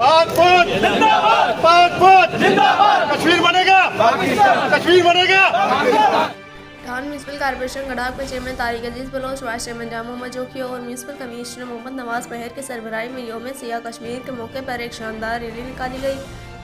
कश्मीर बनेगा, कश्मीर बनेगा। धान म्यूनसिपल कॉर्पोरेशन गढ़ाक के चेयरमैन तारिक अजीज बलोच, वाइस चेयरमैन जामो मजोकी और म्यूनसिपल कमिश्नर मोहम्मद नवाज पहर के सरबराही में यौम सियाह कश्मीर के मौके पर एक शानदार रैली निकाली गई,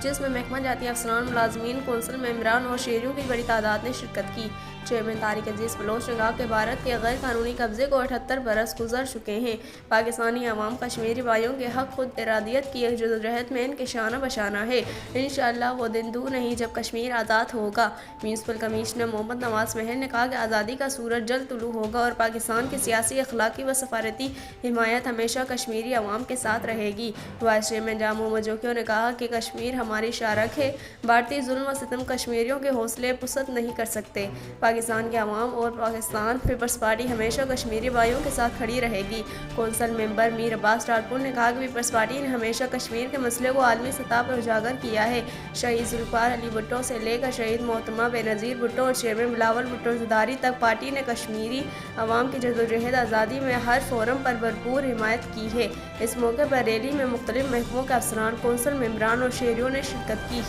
जिसमें महकमा जाती अफसरान, मुलाजमीन, कौंसिल मेंबरान और शहरियों की बड़ी तादाद ने शिरकत की। चेयरमैन तारिक अजीज बलोच ने कहा कि भारत के गैर कानूनी कब्जे को 78 बरस गुजर चुके हैं। पाकिस्तानी अवाम कश्मीरी भाइयों के हक खुद इरादियत की जदोजहद में इनके शाना बशाना है। इंशाअल्लाह वो दिन दूर नहीं जब कश्मीर आज़ाद होगा। म्यूनसिपल कमिश्नर मोहम्मद नवाज महर ने कहा कि आज़ादी का सूरज जल्द तुलू होगा और पाकिस्तान की सियासी, अखलाकी व सफारती हिमायत हमेशा कश्मीरी अवाम के साथ रहेगी। वाइस चेयरमैन जामो मजोकियों ने कहा कि कश्मीर हमारी शारक है। भारतीय जुल्म व सितम कश्मीरियों के हौसले पुसत नहीं कर सकते। पाकिस्तान के अवाम और पाकिस्तान पीपल्स पार्टी हमेशा कश्मीरी भाइयों के साथ खड़ी रहेगी। कौंसल मेंबर मीर अब्बास ठाकुर ने कहा कि पीपल्स पार्टी ने हमेशा कश्मीर के मसले को आलमी सतह पर उजागर किया है। शहीद जुल्फिकार अली भुट्टो से लेकर शहीद मोहतरमा बेनज़ीर भुट्टो और चेयरमैन बिलावल भुट्टो ज़रदारी तक पार्टी ने कश्मीरी अवाम की जदोजहद आज़ादी में हर फोरम पर भरपूर हिमायत की है। इस मौके पर रैली में मुख्तलिफ महकमों के अफसरान, कौंसल मेंबरान और शहरियों ने शिरकत की।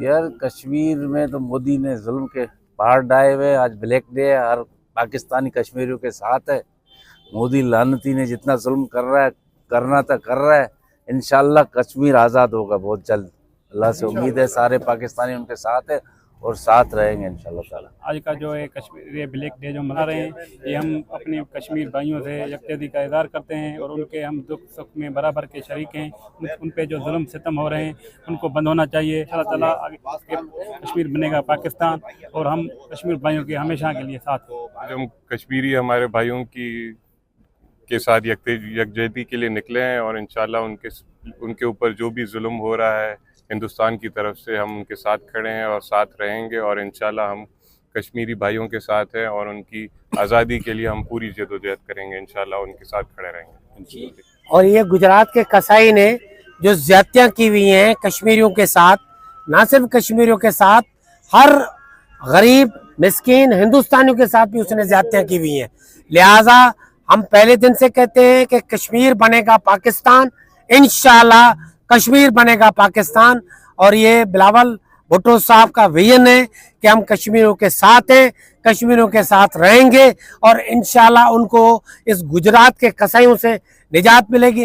यार कश्मीर में तो मोदी ने जुल्म के पहाड़ डाए हुए, आज ब्लैक डे है, हर पाकिस्तानी कश्मीरियों के साथ है। मोदी लानती ने जितना जुल्म कर रहा है, करना था कर रहा है। इंशाल्लाह कश्मीर आज़ाद होगा बहुत जल्द। अल्लाह से उम्मीद है, सारे पाकिस्तानी उनके साथ है और साथ रहेंगे इंशाल्लाह ताला। आज का जो है कश्मीर ये ब्लैक डे जो मना रहे हैं, ये हम अपने कश्मीर भाइयों से यकजहती का इज़हार करते हैं और उनके हम दुख सुख में बराबर के शरीक हैं। उन पे जो जुल्म सितम हो रहे हैं उनको बंद होना चाहिए। अल्लाह ताला आगे कश्मीर बनेगा पाकिस्तान और हम कश्मीर भाइयों के हमेशा के लिए साथ हैं। हम कश्मीरी हमारे भाइयों के साथ यकजहती के लिए निकले हैं और इंशाल्लाह उनके ऊपर जो भी जुल्म हो रहा है हिंदुस्तान की तरफ से, हम उनके साथ खड़े हैं और साथ रहेंगे और इंशाल्लाह हम कश्मीरी भाइयों के साथ हैं और उनकी आज़ादी के लिए हम पूरी जदोजहद करेंगे। इंशाल्लाह उनके साथ खड़े रहेंगे। और ये गुजरात के कसाई ने जो ज्यादतियाँ की हुई हैं कश्मीरियों के साथ, ना सिर्फ कश्मीरियों के साथ, हर गरीब मिस्कीन हिंदुस्तानियों के साथ भी उसने ज्यादतियाँ की हुई हैं। लिहाजा हम पहले दिन से कहते हैं कि कश्मीर बनेगा पाकिस्तान, इंशाल्लाह कश्मीर बनेगा पाकिस्तान। और ये बिलावल भुट्टो साहब का विजन है कि हम कश्मीरियों के साथ हैं, कश्मीरियों के साथ रहेंगे और इंशाल्लाह उनको इस गुजरात के कसाईयों से निजात मिलेगी।